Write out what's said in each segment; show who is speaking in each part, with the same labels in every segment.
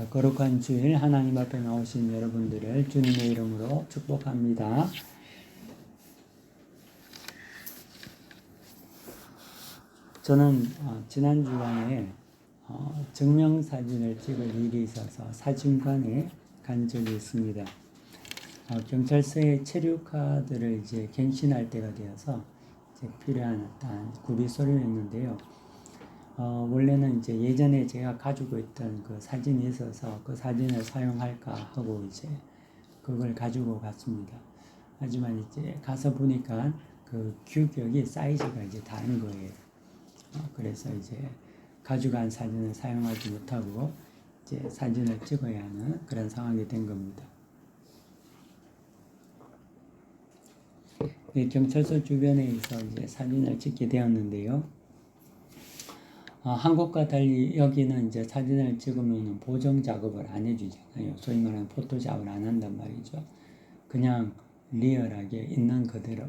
Speaker 1: 거룩한 주일 하나님 앞에 나오신 여러분들을 주님의 이름으로 축복합니다. 저는 지난 주간에 증명사진을 찍을 일이 있어서 사진관에 간 적이 있습니다. 경찰서에 체류카드를 이제 갱신할 때가 되어서 이제 필요한 구비 서류를 했는데요. 원래는 이제 예전에 제가 가지고 있던 그 사진이 있어서 그 사진을 사용할까 하고 이제 그걸 가지고 갔습니다. 하지만 이제 가서 보니까 그 규격이 사이즈가 이제 다른 거예요. 그래서 이제 가져간 사진을 사용하지 못하고 이제 사진을 찍어야 하는 그런 상황이 된 겁니다. 경찰서 주변에서 이제 사진을 찍게 되었는데요. 한국과 달리 여기는 이제 사진을 찍으면 보정 작업을 안 해주잖아요. 소위 말하는 포토샵을 안 한단 말이죠. 그냥 리얼하게 있는 그대로,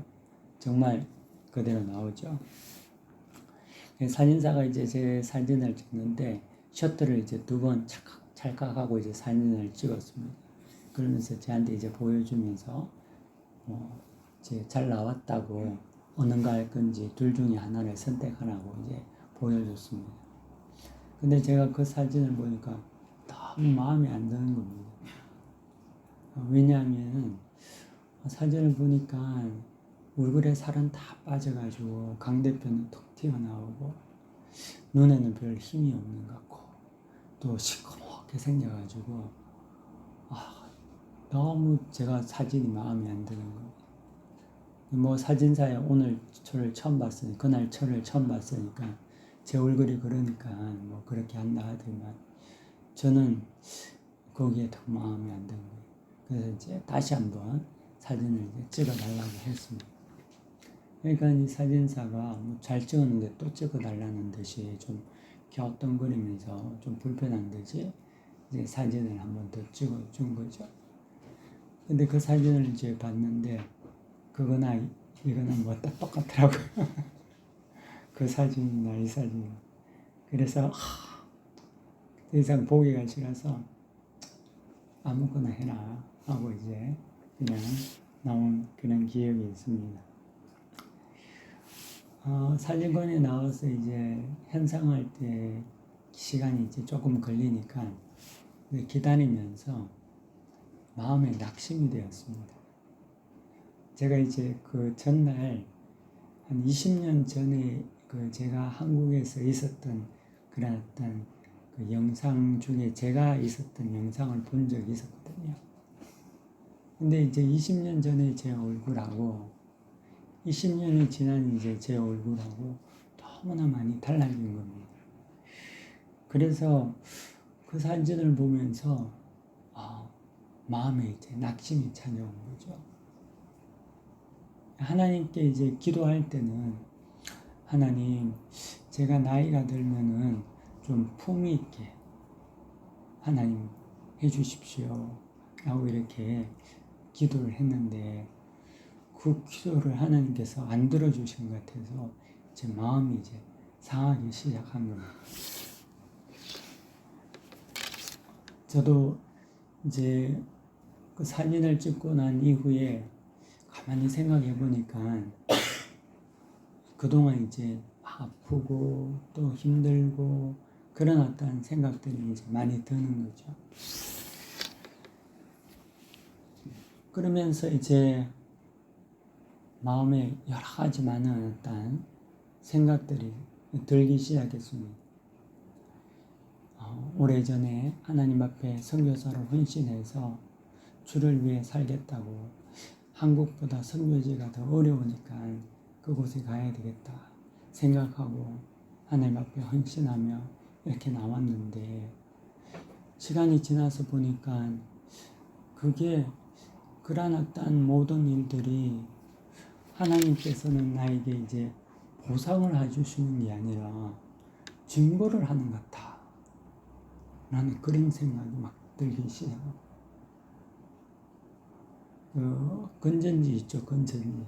Speaker 1: 정말 그대로 나오죠. 사진사가 이제 제 사진을 찍는데 셔터를 이제 2번 찰칵하고 이제 사진을 찍었습니다. 그러면서 저한테 이제 보여주면서 이제 잘 나왔다고 어느 거 할 건지 둘 중에 하나를 선택하라고 이제 보여줬습니다. 근데 제가 그 사진을 보니까 너무 마음에 안 드는 겁니다. 왜냐하면 사진을 보니까 얼굴에 살은 다 빠져가지고 광대뼈는 툭 튀어나오고 눈에는 별 힘이 없는 것 같고 또 시커멓게 생겨가지고 너무 제가 사진이 마음에 안 드는 거예요. 사진사에 오늘 저를 처음 봤으니까 그날 저를 처음 봤으니까 제 얼굴이 그러니까 그렇게 한다 하더만 저는 거기에 더 마음에 안 드는 거예요. 그래서 이제 다시 한번 사진을 이제 찍어달라고 했습니다. 그러니까 이 사진사가 잘 찍었는데 또 찍어달라는 듯이 좀 갸우뚱거리면서 좀 불편한 듯이 이제 사진을 한번 더 찍어준 거죠. 근데 그 사진을 이제 봤는데 그거나 이거는 딱 똑같더라고요. 그 사진이나 이 사진. 그래서 더 이상 보기가 싫어서 아무거나 해라 하고 이제 그냥 나온 그런 기억이 있습니다. 사진관에 나와서 이제 현상할 때 시간이 이제 조금 걸리니까 기다리면서 마음에 낙심이 되었습니다. 제가 이제 그 전날 한 20년 전에 그 제가 한국에서 있었던 그런 어떤 그 영상 중에 제가 있었던 영상을 본 적이 있었거든요. 근데 이제 20년 전에 제 얼굴하고 20년이 지난 이제 제 얼굴하고 너무나 많이 달라진 겁니다. 그래서 그 사진을 보면서 마음에 이제 낙심이 찾아온 거죠. 하나님께 이제 기도할 때는 하나님, 제가 나이가 들면은 좀 품위 있게 하나님 해주십시오 라고 이렇게 기도를 했는데 그 기도를 하나님께서 안 들어주신 것 같아서 제 마음이 이제 상하기 시작한 겁니다. 저도 이제 그 사진을 찍고 난 이후에 가만히 생각해 보니까 그동안 이제 아프고 또 힘들고 그런 어떤 생각들이 이제 많이 드는 거죠. 그러면서 이제 마음에 여러 가지 많은 어떤 생각들이 들기 시작했습니다. 오래전에 하나님 앞에 선교사로 헌신해서 주를 위해 살겠다고 한국보다 선교지가 더 어려우니까 그곳에 가야 되겠다 생각하고 하나님 앞에 헌신하며 이렇게 나왔는데 시간이 지나서 보니까 그게 그러한 어떤 모든 일들이 하나님께서는 나에게 이제 보상을 해주시는 게 아니라 징벌을 하는 것 같아. 나는 그런 생각이 막 들기 시작하고 건전지 있죠, 건전지.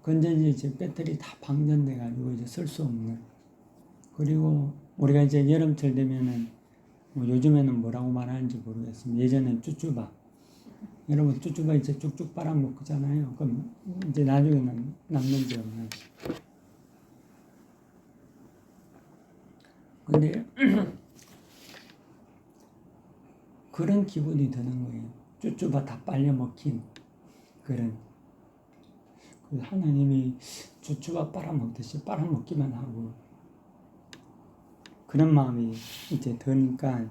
Speaker 1: 건전지 이제 배터리 다 방전돼가지고 이제 쓸 수 없는. 그리고 우리가 이제 여름철 되면은 뭐 요즘에는 뭐라고 말하는지 모르겠습니다. 예전엔 쭈쭈바. 여러분 쭈쭈바 이제 쭉쭉 빨아먹잖아요. 그럼 이제 나중에는 남는지 없는. 근데 그런 기분이 드는 거예요. 쭈쭈바 다 빨려 먹힌 그런. 하나님이 쭈쭈바 빨아먹듯이 빨아먹기만 하고 그런 마음이 이제 드니까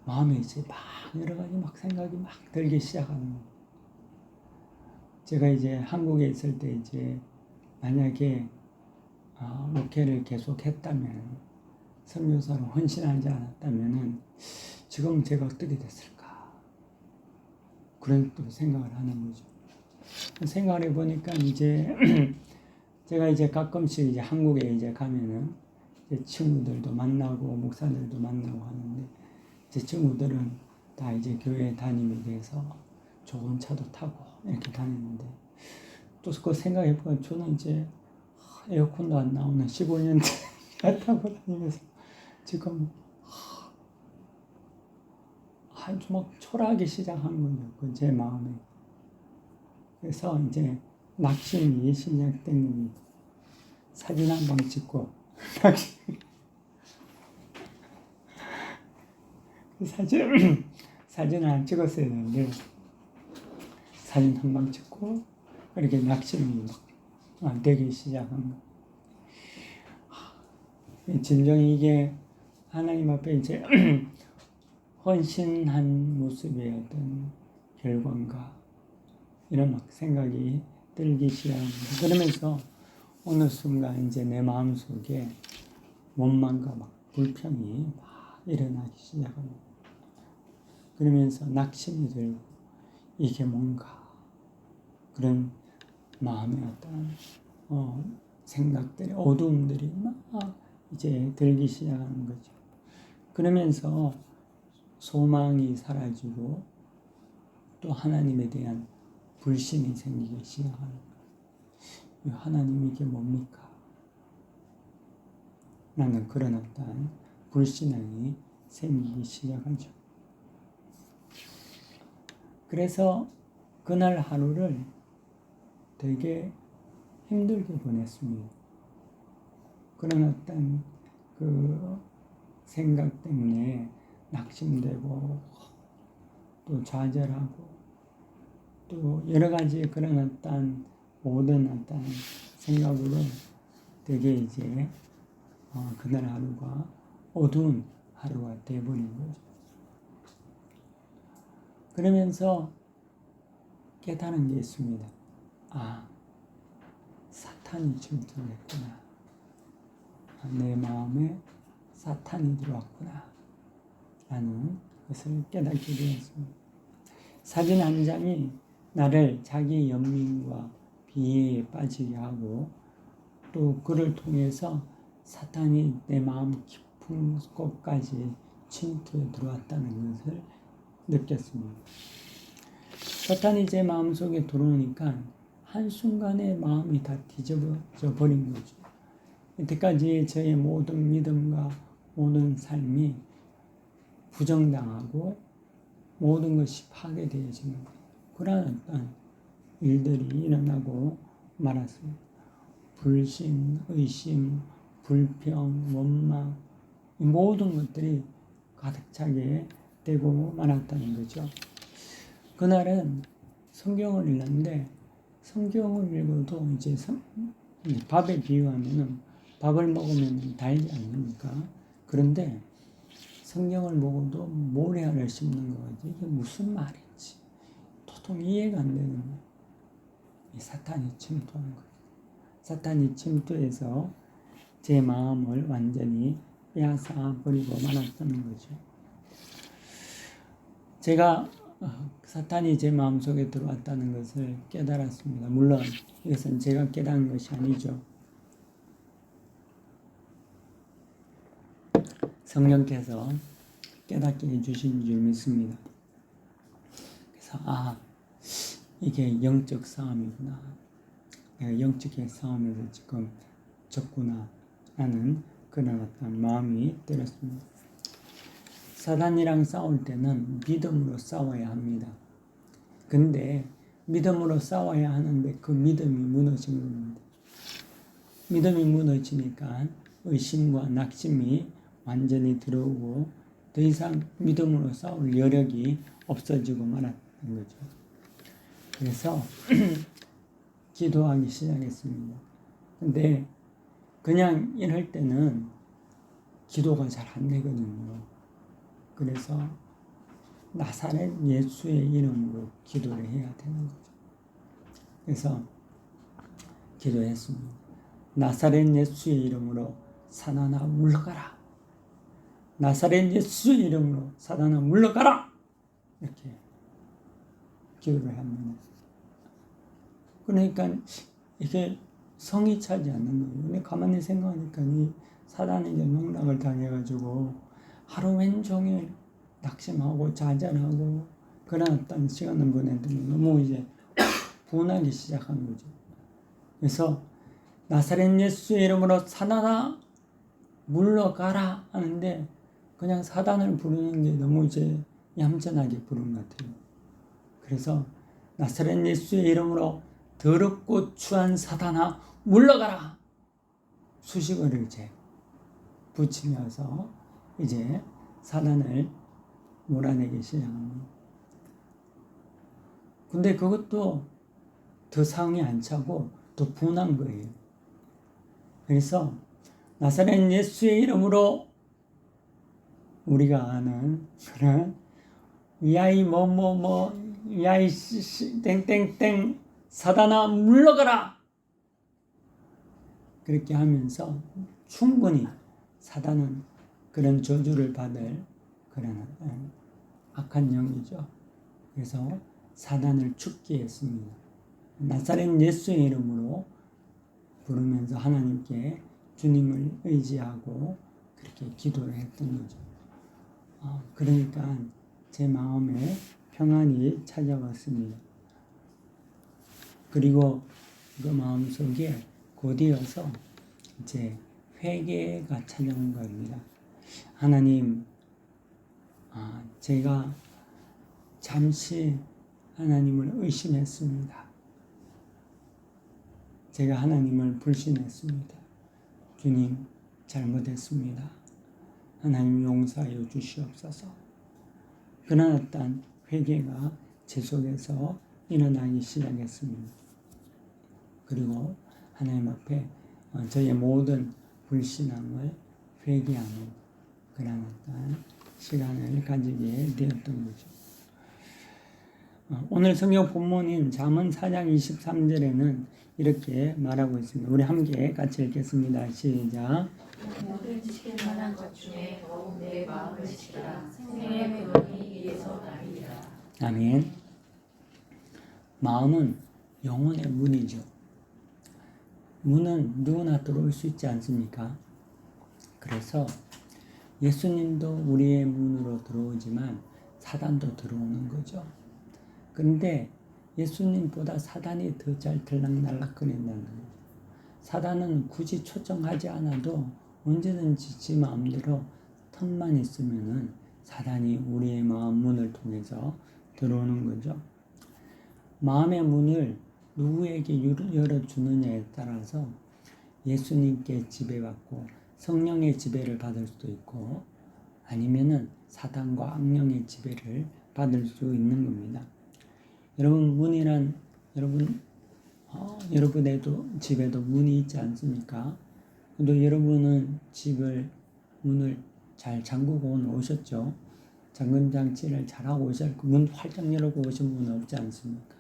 Speaker 1: 마음에 이제 막 여러 가지 막 생각이 막 들기 시작하는 거예요. 제가 이제 한국에 있을 때 이제 만약에 목회를 계속 했다면 선교사로 헌신하지 않았다면은 지금 제가 어떻게 됐을까 그런 또 생각을 하는 거죠. 생각을 해보니까 이제 제가 이제 가끔씩 이제 한국에 이제 가면은 이제 친구들도 만나고 목사들도 만나고 하는데 제 친구들은 다 이제 교회 담임에 대해서 좋은 차도 타고 이렇게 다니는데 또 그 생각해보면 저는 이제 에어컨도 안 나오는 15년째 타고 다니면서 지금 아주 막 초라하기 시작한 거죠. 그 제 마음에. 그래서 이제 낙심이 시작된 겁니다. 사진 한 방 찍고 사진을 안 찍었어야 되는데 사진 한 방 찍고 이렇게 낙심이 막 되기 시작한 거. 진정이 이게 하나님 앞에 이제 헌신한 모습의 어떤 결과인가 이런 막 생각이 들기 시작합니다. 그러면서 어느 순간 이제 내 마음속에 원망과 막 불평이 막 일어나기 시작합니다. 그러면서 낙심이 들고 이게 뭔가 그런 마음의 어떤 생각들이 어두움들이 막 이제 들기 시작하는 거죠. 그러면서 소망이 사라지고 또 하나님에 대한 불신이 생기기 시작하는 거예요. 하나님 이게 뭡니까? 라는 그런 어떤 불신이 생기기 시작하죠. 그래서 그날 하루를 되게 힘들게 보냈습니다. 그런 어떤 그 생각 때문에 낙심되고 또 좌절하고 또 여러 가지 그런 어떤 모든 어떤 생각으로 되게 이제 그날 하루가 어두운 하루가 되어버린 거죠. 그러면서 깨달은 게 있습니다. 사탄이 침투했구나. 내 마음에 사탄이 들어왔구나. 라는 것을 깨닫게 되었습니다. 사진 한 장이 나를 자기 연민과 비애에 빠지게 하고 또 그를 통해서 사탄이 내 마음 깊은 곳까지 침투해 들어왔다는 것을 느꼈습니다. 사탄이 제 마음속에 들어오니까 한순간에 마음이 다 뒤집어져 버린 거죠. 이때까지 저의 모든 믿음과 모든 삶이 부정당하고 모든 것이 파괴되어지는 그런 어떤 일들이 일어나고 말았습니다. 불신, 의심, 불평, 원망 이 모든 것들이 가득 차게 되고 말았다는 거죠. 그날은 성경을 읽는데 성경을 읽어도 이제 밥에 비유하면은 밥을 먹으면 달지 않습니까? 그런데 성경을 먹어도 모래알을 씹는 거 같지. 이게 무슨 말인지 도통 이해가 안 되는 거예요. 사탄이 침투한 거예요. 사탄이 침투해서 제 마음을 완전히 빼앗아 버리고 말았다는 거죠. 제가 사탄이 제 마음속에 들어왔다는 것을 깨달았습니다. 물론 이것은 제가 깨달은 것이 아니죠. 성령께서 깨닫게 해주신 줄 믿습니다. 그래서 이게 영적 싸움이구나. 내가 영적인 싸움에서 지금 졌구나 라는 그런 어떤 마음이 들었습니다. 사단이랑 싸울 때는 믿음으로 싸워야 합니다. 근데 믿음으로 싸워야 하는데 그 믿음이 무너진 겁니다. 믿음이 무너지니까 의심과 낙심이 완전히 들어오고 더 이상 믿음으로 싸울 여력이 없어지고 말았던 거죠. 그래서 기도하기 시작했습니다. 근데 그냥 이럴 때는 기도가 잘 안 되거든요. 그래서 나사렛 예수의 이름으로 기도를 해야 되는 거죠. 그래서 기도했습니다. 나사렛 예수의 이름으로 사단아 물러가라. 나사렛 예수의 이름으로 사단아 물러가라. 이렇게 기도를 합니다. 그러니까 이게 성이 차지 않는 거예요. 근데 가만히 생각하니까 이 사단에게 농락을 당해가지고 하루 왼종일 낙심하고 좌절하고 그런 어떤 시간을 보내더니 너무 이제 분하기 시작한 거죠. 그래서 나사렛 예수의 이름으로 사단아 물러가라 하는데 그냥 사단을 부르는 게 너무 이제 얌전하게 부른 것 같아요. 그래서 나사렛 예수의 이름으로 더럽고 추한 사단아 물러가라. 수식어를 이제 붙이면서 이제 사단을 몰아내기 시작합니다. 근데 그것도 더 상이 안 차고 더 분한 거예요. 그래서 나사렛 예수의 이름으로 우리가 아는 그런 야이 야이 땡땡땡 사단아 물러가라. 그렇게 하면서 충분히 사단은 그런 저주를 받을 그런 악한 영이죠. 그래서 사단을 죽게 했습니다. 나사렛 예수의 이름으로 부르면서 하나님께 주님을 의지하고 그렇게 기도를 했던 거죠. 그러니까 제 마음에 평안이 찾아왔습니다. 그리고 그 마음속에 곧이어서 이제 회개가 찾아온 겁니다. 하나님, 제가 잠시 하나님을 의심했습니다. 제가 하나님을 불신했습니다. 주님, 잘못했습니다. 하나님 용서하여 주시옵소서. 그런 어떤 회개가 제 속에서 일어나기 시작했습니다. 그리고 하나님 앞에 저의 모든 불신앙을 회개하는 그런 어떤 시간을 가지게 되었던 거죠. 오늘 성경 본문인 잠언 4장 23절에는 이렇게 말하고 있습니다. 우리 함께 같이 읽겠습니다. 시작.
Speaker 2: 모든 지킬 만한 것 중에 더욱 내 마음을 지키라. 생명의 근원이 이에서 나리라.
Speaker 1: 아멘. 마음은 영혼의 문이죠. 문은 누구나 들어올 수 있지 않습니까? 그래서 예수님도 우리의 문으로 들어오지만 사단도 들어오는 거죠. 그런데 예수님보다 사단이 더 잘 들락날락거린다는 거예요. 사단은 굳이 초청하지 않아도 언제든지 지 마음대로 틈만 있으면은 사단이 우리의 마음 문을 통해서 들어오는 거죠. 마음의 문을 누구에게 열어주느냐에 따라서 예수님께 지배받고 성령의 지배를 받을 수도 있고 아니면은 사단과 악령의 지배를 받을 수 있는 겁니다. 여러분 문이란 여러분에도 집에도 문이 있지 않습니까? 또 여러분은 문을 잘 잠그고 오셨죠? 잠금 장치를 잘 하고 오셨고 문 활짝 열고 오신 분은 없지 않습니까?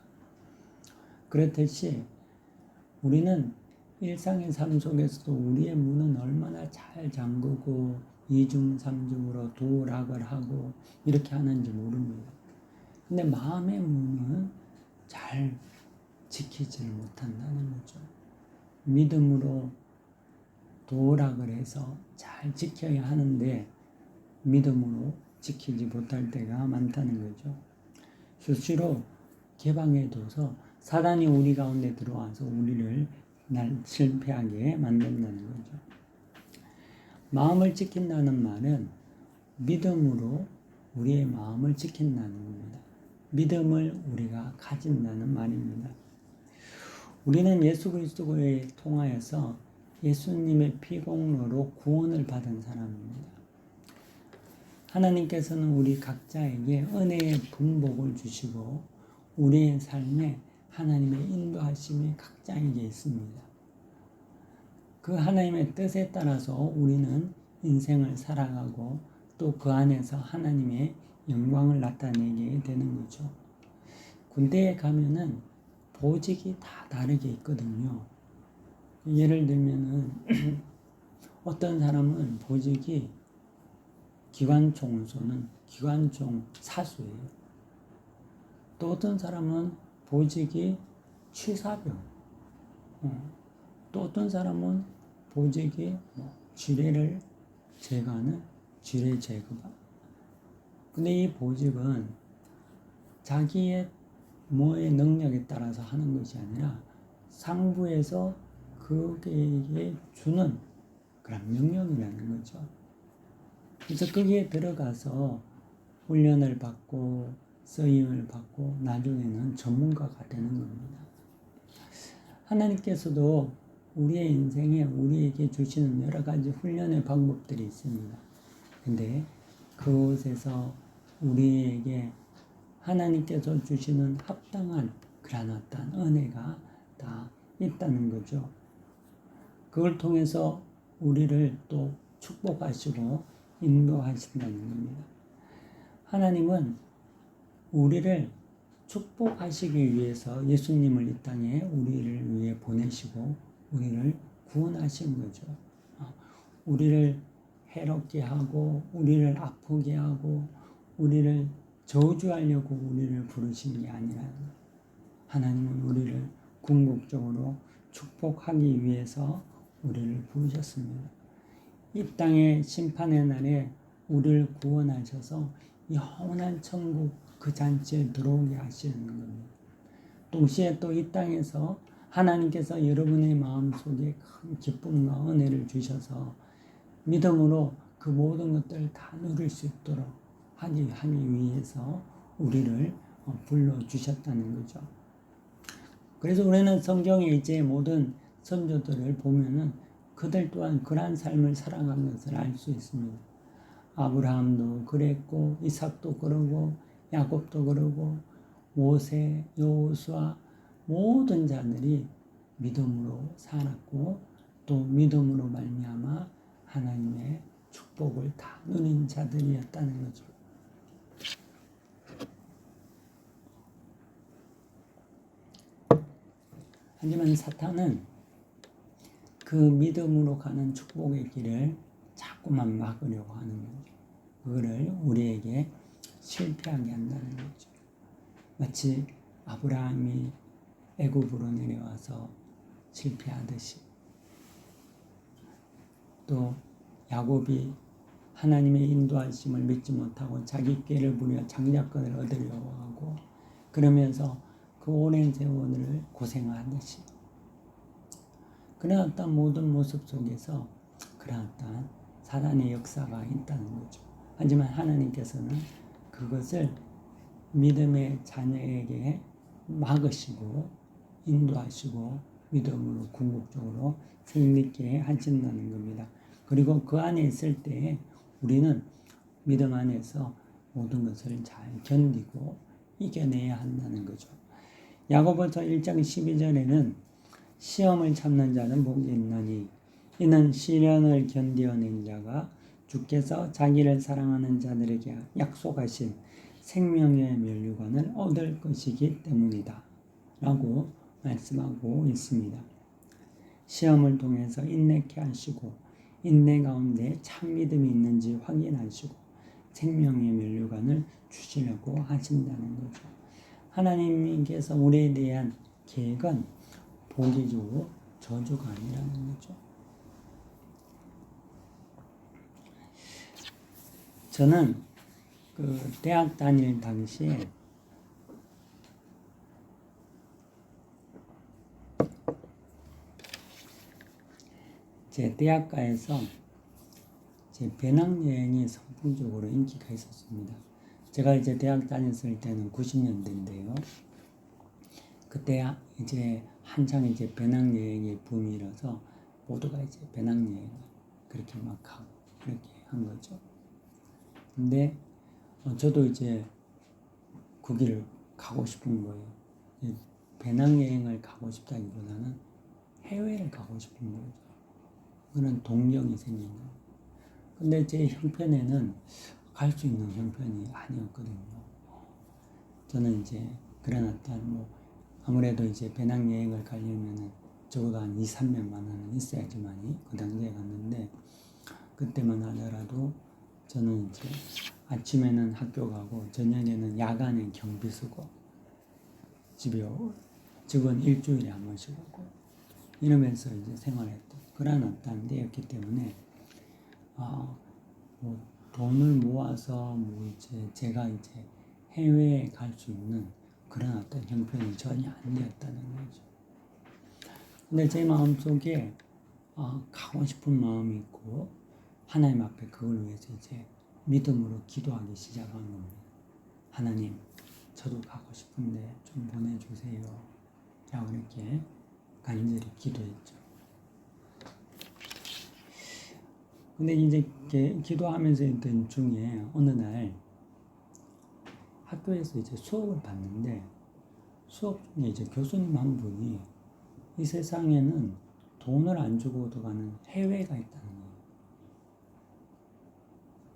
Speaker 1: 그렇듯이 우리는 일상의 삶 속에서도 우리의 문은 얼마나 잘 잠그고 이중 삼중으로 도락을 하고 이렇게 하는지 모릅니다. 근데 마음의 문은 잘 지키지를 못한다는 거죠. 믿음으로 도락을 해서 잘 지켜야 하는데 믿음으로 지키지 못할 때가 많다는 거죠. 수시로 개방해둬서 사단이 우리 가운데 들어와서 우리를 실패하게 만든다는 거죠. 마음을 지킨다는 말은 믿음으로 우리의 마음을 지킨다는 겁니다. 믿음을 우리가 가진다는 말입니다. 우리는 예수 그리스도를 통하여서 예수님의 피공로로 구원을 받은 사람입니다. 하나님께서는 우리 각자에게 은혜의 분복을 주시고 우리의 삶에 하나님의 인도하심이 각자에게 있습니다. 그 하나님의 뜻에 따라서 우리는 인생을 살아가고 또 그 안에서 하나님의 영광을 나타내게 되는 거죠. 군대에 가면은 보직이 다 다르게 있거든요. 예를 들면은 어떤 사람은 보직이 기관총을 쏘는 기관총 사수예요. 또 어떤 사람은 보직이 취사병, 또 어떤 사람은 보직이 지뢰를 제거하는 지뢰 제거반. 근데 이 보직은 자기의 뭐의 능력에 따라서 하는 것이 아니라 상부에서 그에게 주는 그런 명령이라는 거죠. 그래서 거기에 들어가서 훈련을 받고 쓰임을 받고 나중에는 전문가가 되는 겁니다. 하나님께서도 우리의 인생에 우리에게 주시는 여러 가지 훈련의 방법들이 있습니다. 근데 그곳에서 우리에게 하나님께서 주시는 합당한 그런 어떤 은혜가 다 있다는 거죠. 그걸 통해서 우리를 또 축복하시고 인도하신다는 겁니다. 하나님은 우리를 축복하시기 위해서 예수님을 이 땅에 우리를 위해 보내시고 우리를 구원하신 거죠. 우리를 해롭게 하고 우리를 아프게 하고 우리를 저주하려고 우리를 부르신 게 아니라 하나님은 우리를 궁극적으로 축복하기 위해서 우리를 부르셨습니다. 이 땅의 심판의 날에 우리를 구원하셔서 영원한 천국 그 잔치에 들어오게 하시는 겁니다. 동시에 또 이 땅에서 하나님께서 여러분의 마음속에 큰 기쁨과 은혜를 주셔서 믿음으로 그 모든 것들을 다 누릴 수 있도록 하기 위해서 우리를 불러주셨다는 거죠. 그래서 우리는 성경에 이제 모든 선조들을 보면은 그들 또한 그러한 삶을 살아간 것을 알 수 있습니다. 아브라함도 그랬고 이삭도 그러고 야곱도 그러고 모세, 여호수아 모든 자들이 믿음으로 살았고 또 믿음으로 말미암아 하나님의 축복을 다 누린 자들이었다는 거죠. 하지만 사탄은 그 믿음으로 가는 축복의 길을 자꾸만 막으려고 하는 거죠. 그거를 우리에게 실패하게 한다는 거죠. 마치 아브라함이 애굽으로 내려와서 실패하듯이 또 야곱이 하나님의 인도하심을 믿지 못하고 자기 꾀를 부려 장자권을 얻으려고 하고 그러면서 그 오랜 세월을 고생하듯이 그런 어떤 모든 모습 속에서 그런 어떤 사단의 역사가 있다는 거죠. 하지만 하나님께서는 그것을 믿음의 자녀에게 막으시고 인도하시고 믿음으로 궁극적으로 승리케 하신다는 겁니다. 그리고 그 안에 있을 때 우리는 믿음 안에서 모든 것을 잘 견디고 이겨내야 한다는 거죠. 야고보서 1장 12절에는 시험을 참는 자는 복이 있나니 이는 시련을 견디어낸 자가 주께서 자기를 사랑하는 자들에게 약속하신 생명의 면류관을 얻을 것이기 때문이다 라고 말씀하고 있습니다. 시험을 통해서 인내케 하시고 인내 가운데 참 믿음이 있는지 확인하시고 생명의 면류관을 주시려고 하신다는 거죠. 하나님께서 우리에 대한 계획은 복이고 저주가 아니라는 거죠. 저는 그 대학 다닐 당시에 제 대학가에서 제 배낭여행이 선풍적으로 인기가 있었습니다. 제가 이제 대학 다녔을 때는 90년대인데요. 그때 이제 한창 이제 배낭여행의 붐이라서 모두가 이제 배낭여행을 그렇게 막 하고 그렇게 한 거죠. 근데 저도 이제 그 길을 가고 싶은 거예요. 배낭여행을 가고 싶다기보다는 해외를 가고 싶은 거죠. 그런 동경이 생긴 거예요. 근데 제 형편에는 갈 수 있는 형편이 아니었거든요. 저는 이제 그런 어떤 아무래도 이제 배낭여행을 가려면은 적어도 한 2, 300만 원은 있어야지만이 그 당시에 갔는데, 그때만 하더라도 저는 이제 아침에는 학교 가고 저녁에는 야간에 경비 쓰고 집에 오고 직원 일주일에 한 번씩 오고 이러면서 이제 생활했던 그런 어떤 때였기 때문에 돈을 모아서 이제 제가 이제 해외에 갈 수 있는 그런 어떤 형편이 전혀 안 되었다는 거죠. 근데 제 마음속에 가고 싶은 마음이 있고 하나님 앞에 그걸 위해서 이제 믿음으로 기도하기 시작한 겁니다. 하나님, 저도 가고 싶은데 좀 보내주세요. 라고 이렇게 간절히 기도했죠. 근데 이제 기도하면서 있던 중에 어느 날 학교에서 이제 수업을 받는데 수업 중에 이제 교수님 한 분이 이 세상에는 돈을 안 주고도 가는 해외가 있다는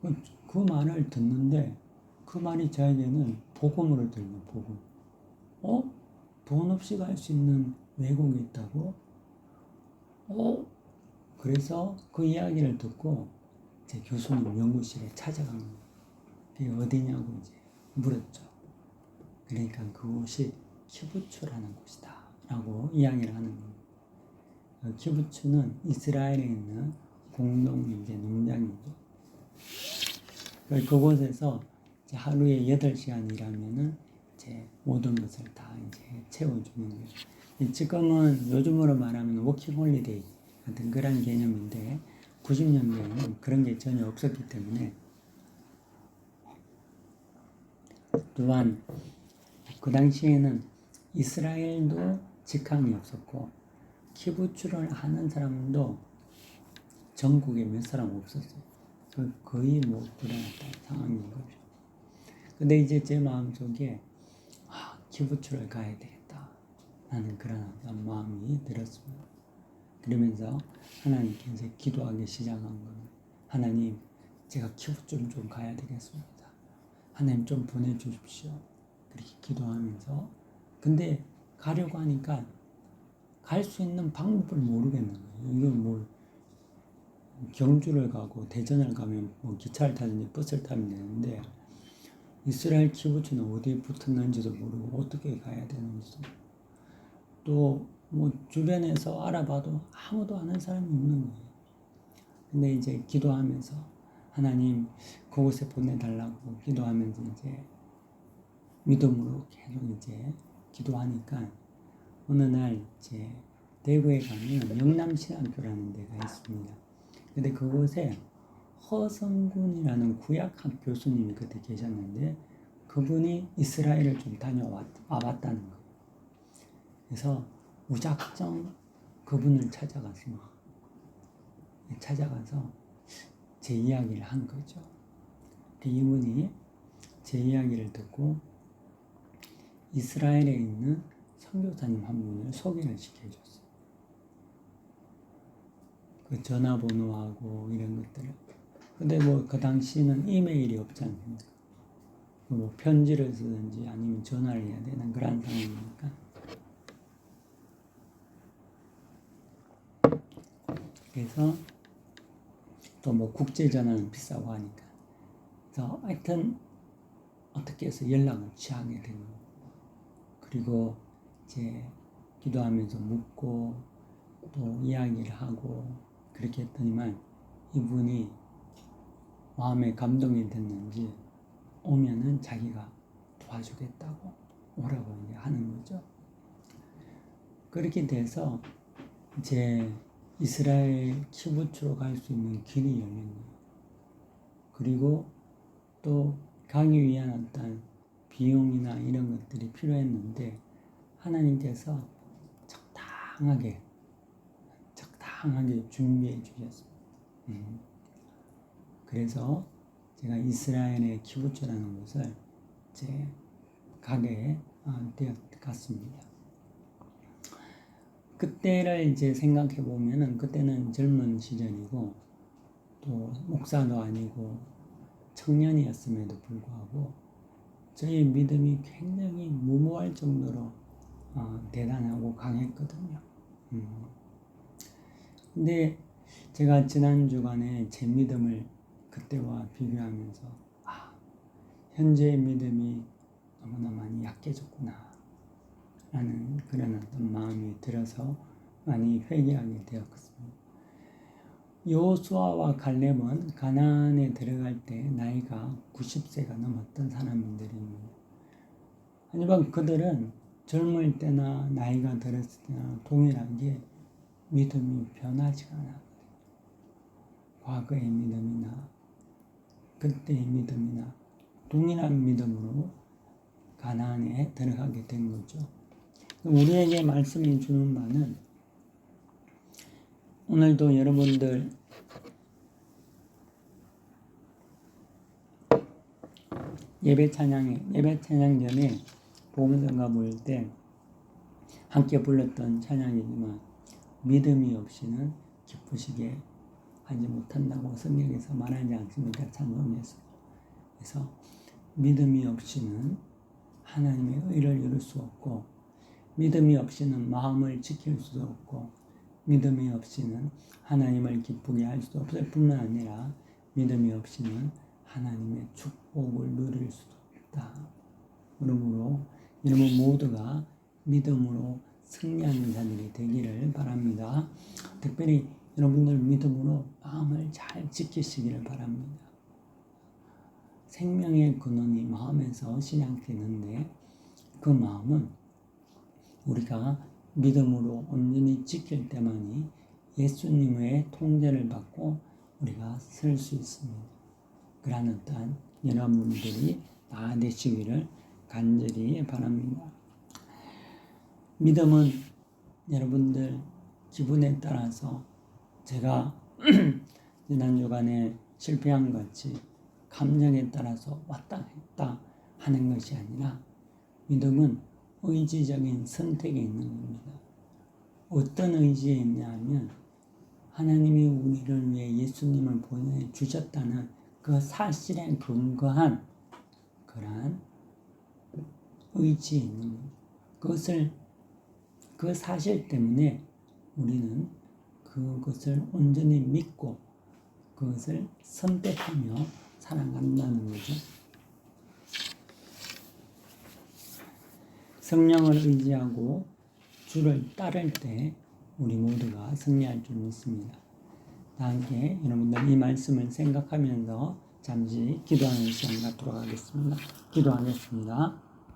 Speaker 1: 거예요. 그 말을 듣는데 그 말이 저에게는 복음으로 들려요. 복음. 돈 없이 갈 수 있는 외국이 있다고? 그래서 그 이야기를 듣고 제 교수님 연구실에 찾아간 거예요. 그게 어디냐고 이제 물었죠. 그러니까 그곳이 키부츠라는 곳이다 라고 이야기를 하는 겁니다. 키부츠는 이스라엘에 있는 공동 이제 농장이죠. 그곳에서 이제 하루에 8시간 일하면은 이제 모든 것을 다 이제 채워주는 거예요. 지금은 요즘으로 말하면 워킹홀리데이 같은 그런 개념인데 90년대에는 그런 게 전혀 없었기 때문에, 또한 그 당시에는 이스라엘도 직항이 없었고 키부츠를 하는 사람도 전국에 몇 사람 없었어요. 거의 불안했던 상황인 거죠. 근데 이제 제 마음속에 키부츠를 가야 되겠다 라는 그런 마음이 들었습니다. 그러면서 하나님께 이제 기도하기 시작한 거예요. 하나님, 제가 키부츠 좀 가야 되겠습니다. 하나님 좀 보내주십시오. 그렇게 기도하면서, 근데 가려고 하니까 갈 수 있는 방법을 모르겠는 거예요. 이건 경주를 가고 대전을 가면 기차를 타든지 버스를 타면 되는데 이스라엘 키부츠는 어디에 붙었는지도 모르고 어떻게 가야 되는지도, 또 주변에서 알아봐도 아무도 아는 사람이 없는 거예요. 근데 이제 기도하면서 하나님 그곳에 보내달라고 기도하면서 이제 믿음으로 계속 이제 기도하니까 어느 날 이제 대구에 가면 영남신학교라는 데가 있습니다. 근데 그곳에 허성군이라는 구약학 교수님이 그때 계셨는데 그분이 이스라엘을 좀 다녀왔다는 거예요. 그래서 무작정 그분을 찾아가서 제 이야기를 한 거죠. 이분이 제 이야기를 듣고 이스라엘에 있는 선교사님 한 분을 소개를 시켜줬어요. 그 전화번호하고 이런 것들을. 근데 그 당시는 이메일이 없지 않습니까? 편지를 쓰든지 아니면 전화를 해야 되는 그런 상황이니까. 그래서 또 국제전화는 비싸고 하니까. 그래서 하여튼 어떻게 해서 연락을 취하게 된 거예요. 그리고 이제 기도하면서 묻고 또 이야기를 하고 그렇게 했더니만 이분이 마음에 감동이 됐는지 오면은 자기가 도와주겠다고 오라고 이제 하는 거죠. 그렇게 돼서 이제 이스라엘 키부츠로 갈 수 있는 길이 열린 거예요. 그리고 또 가기 위한 어떤 비용이나 이런 것들이 필요했는데 하나님께서 적당하게 준비해 주셨습니다. 그래서 제가 이스라엘의 키부츠라는 곳을 이제 가게 되었습니다. 그때를 이제 생각해 보면은 그때는 젊은 시절이고 또 목사도 아니고 청년이었음에도 불구하고 저희 믿음이 굉장히 무모할 정도로 대단하고 강했거든요. 근데 제가 지난 주간에 제 믿음을 그때와 비교하면서 현재의 믿음이 너무나 많이 약해졌구나 라는 그런 어떤 마음이 들어서 많이 회개하게 되었습니다. 여호수아와 갈렙은 가나안에 들어갈 때 나이가 90세가 넘었던 사람들입니다. 하지만 그들은 젊을 때나 나이가 들었을 때나 동일하게 믿음이 변하지가 않았거든요. 과거의 믿음이나 그때의 믿음이나 동일한 믿음으로 가나안에 들어가게 된 거죠. 우리에게 말씀이 주는 바는 오늘도 여러분들 예배 찬양 전에 복음성가 부를 때 함께 불렀던 찬양이지만 믿음이 없이는 기쁘시게 하지 못한다고 성경에서 말하지 않습니까? 찬송에서. 그래서 믿음이 없이는 하나님의 의를 이룰 수 없고 믿음이 없이는 마음을 지킬 수도 없고 믿음이 없이는 하나님을 기쁘게 할 수도 없을 뿐만 아니라 믿음이 없이는 하나님의 축복을 누릴 수도 없다. 그러므로 여러분 모두가 믿음으로 승리하는 자들이 되기를 바랍니다. 특별히 여러분들 믿음으로 마음을 잘 지키시기를 바랍니다. 생명의 근원이 마음에서 시작되는데 그 마음은 우리가 믿음으로 온전히 지킬 때만이 예수님의 통제를 받고 우리가 설 수 있습니다. 그러한 어떠한 여러분들이 다 되시기를 간절히 바랍니다. 믿음은 여러분들 기분에 따라서 제가 지난 주간에 실패한 같이 감정에 따라서 왔다 갔다 하는 것이 아니라 믿음은 의지적인 선택에 있는 겁니다. 어떤 의지에 있냐 하면 하나님이 우리를 위해 예수님을 보내주셨다는 그 사실에 근거한 그러한 의지에 있는 겁니다. 그 사실 때문에 우리는 그것을 온전히 믿고 그것을 선택하며 살아간다는 거죠. 성령을 의지하고 주를 따를 때 우리 모두가 승리할 줄 믿습니다. 다 함께 여러분들 이 말씀을 생각하면서 잠시 기도하는 시간 갖도록 하겠습니다. 기도하겠습니다.